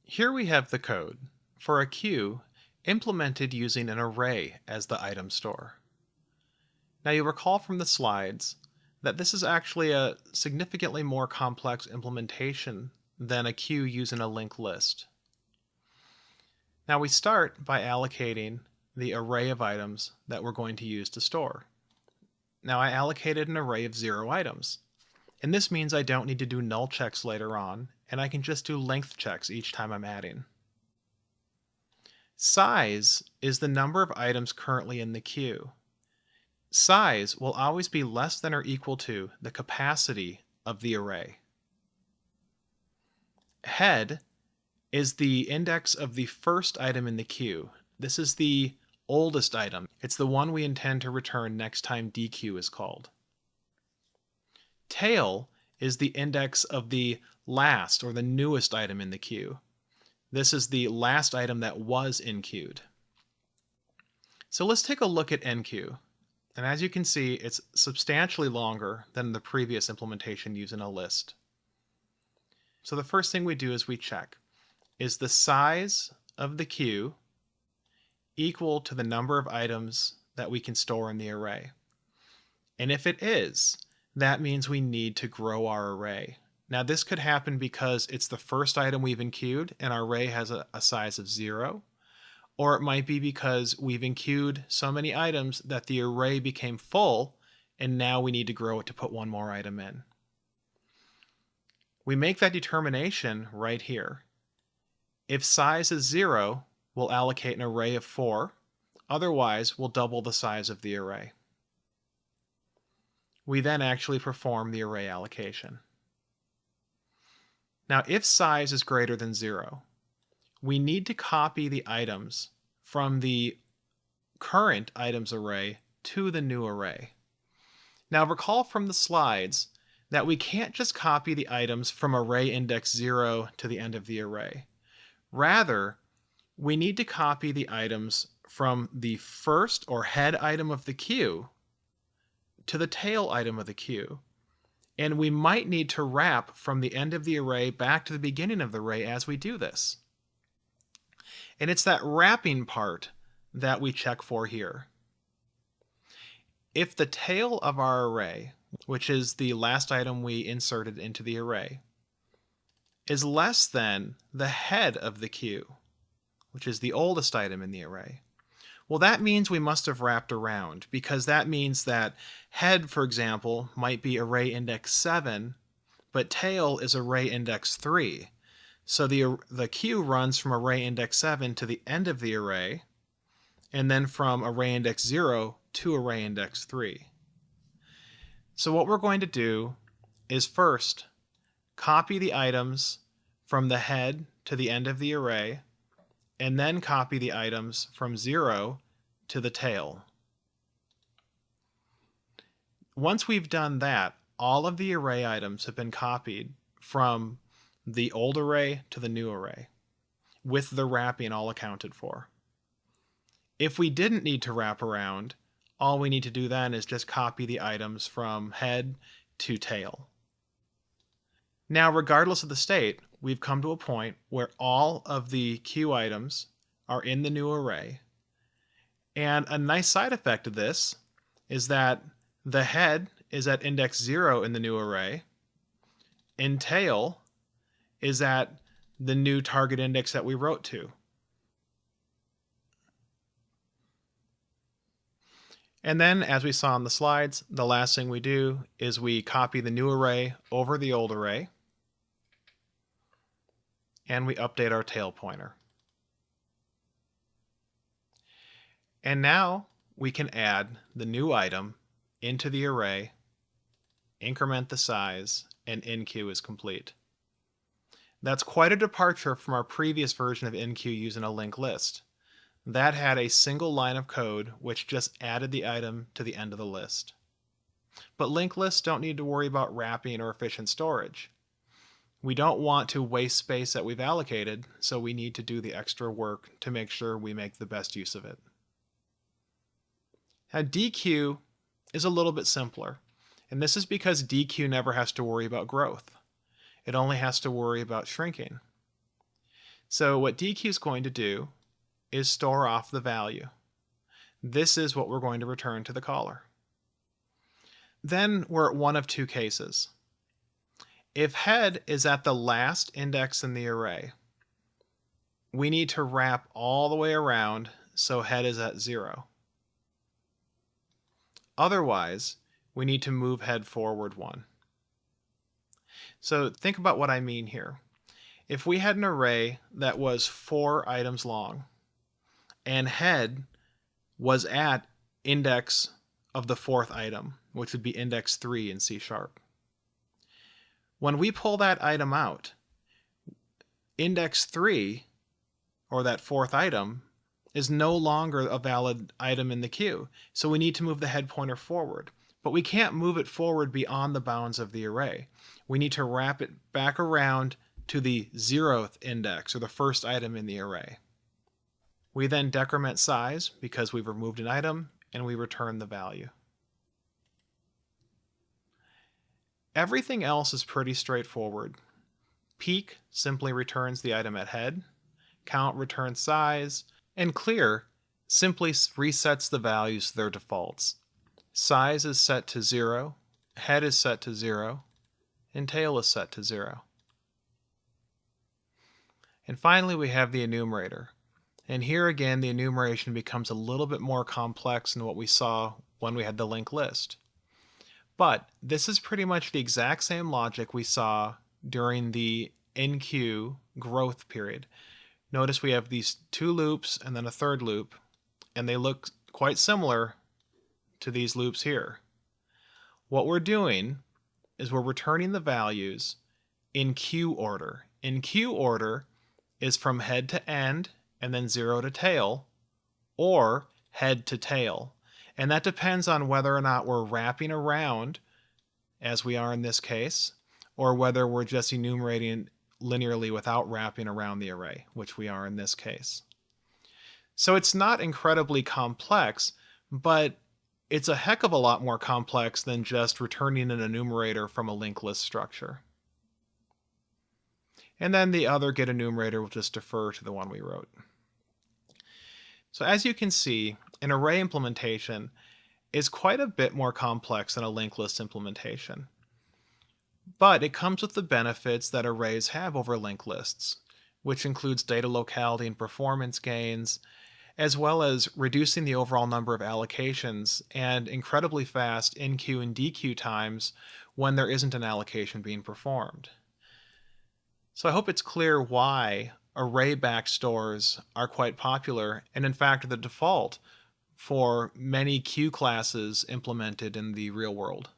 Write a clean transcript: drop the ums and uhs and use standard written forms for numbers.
Here we have the code for a queue implemented using an array as the item store. Now you recall from the slides that this is actually a significantly more complex implementation than a queue using a linked list. Now we start by allocating the array of items that we're going to use to store. Now I allocated an array of 0 items, and this means I don't need to do null checks later on, and I can just do length checks each time I'm adding. Size is the number of items currently in the queue. Size will always be less than or equal to the capacity of the array. Head is the index of the first item in the queue. This is the oldest item. It's the one we intend to return next time DQ is called. Tail is the index of the last or the newest item in the queue. This is the last item that was enqueued. So let's take a look at enqueue. And as you can see, it's substantially longer than the previous implementation using a list. So the first thing we do is we check, is the size of the queue equal to the number of items that we can store in the array? And if it is, that means we need to grow our array. Now this could happen because it's the first item we've enqueued and our array has a size of 0. Or it might be because we've enqueued so many items that the array became full and now we need to grow it to put one more item in. We make that determination right here. If size is 0, we'll allocate an array of 4. Otherwise, we'll double the size of the array. We then actually perform the array allocation. Now, if size is greater than 0, we need to copy the items from the current items array to the new array. Now recall from the slides that we can't just copy the items from array index 0 to the end of the array. Rather, we need to copy the items from the first or head item of the queue to the tail item of the queue. And we might need to wrap from the end of the array back to the beginning of the array as we do this. And it's that wrapping part that we check for here. If the tail of our array, which is the last item we inserted into the array, is less than the head of the queue, which is the oldest item in the array, well, that means we must have wrapped around, because that means that head, for example, might be array index 7, but tail is array index 3. So the queue runs from array index 7 to the end of the array, and then from array index 0 to array index 3. So what we're going to do is first copy the items from the head to the end of the array, and then copy the items from 0 to the tail. Once we've done that, all of the array items have been copied from the old array to the new array, with the wrapping all accounted for. If we didn't need to wrap around, all we need to do then is just copy the items from head to tail. Now, regardless of the state, we've come to a point where all of the queue items are in the new array. And a nice side effect of this is that the head is at index 0 in the new array, and tail is at the new target index that we wrote to. And then, as we saw on the slides, the last thing we do is we copy the new array over the old array, and we update our tail pointer. And now we can add the new item into the array, increment the size, and enqueue is complete. That's quite a departure from our previous version of enqueue using a linked list. That had a single line of code which just added the item to the end of the list. But linked lists don't need to worry about wrapping or efficient storage. We don't want to waste space that we've allocated, so we need to do the extra work to make sure we make the best use of it. Now DQ is a little bit simpler, and this is because DQ never has to worry about growth. It only has to worry about shrinking. So what dequeue is going to do is store off the value. This is what we're going to return to the caller. Then we're at one of two cases. If head is at the last index in the array, we need to wrap all the way around so head is at 0. Otherwise, we need to move head forward 1. So think about what I mean here. If we had an array that was 4 items long, and head was at index of the 4th item, which would be index 3 in C#. When we pull that item out, index 3, or that 4th item, is no longer a valid item in the queue. So we need to move the head pointer forward. But we can't move it forward beyond the bounds of the array. We need to wrap it back around to the 0th index, or the first item in the array. We then decrement size because we've removed an item, and we return the value. Everything else is pretty straightforward. Peek simply returns the item at head, count returns size, and clear simply resets the values to their defaults. Size is set to 0, head is set to 0, and tail is set to 0. And finally, we have the enumerator. And here again, the enumeration becomes a little bit more complex than what we saw when we had the linked list. But this is pretty much the exact same logic we saw during the enqueue growth period. Notice we have these 2 loops and then a 3rd loop, and they look quite similar to these loops here. What we're doing is we're returning the values in queue order. In queue order is from head to end and then 0 to tail, or head to tail. And that depends on whether or not we're wrapping around, as we are in this case, or whether we're just enumerating linearly without wrapping around the array, which we are in this case. So it's not incredibly complex, but it's a heck of a lot more complex than just returning an enumerator from a linked list structure. And then the other get enumerator will just defer to the one we wrote. So as you can see, an array implementation is quite a bit more complex than a linked list implementation. But it comes with the benefits that arrays have over linked lists, which includes data locality and performance gains, as well as reducing the overall number of allocations and incredibly fast enqueue and dequeue times when there isn't an allocation being performed. So I hope it's clear why array-backed stores are quite popular, and in fact the default for many queue classes implemented in the real world.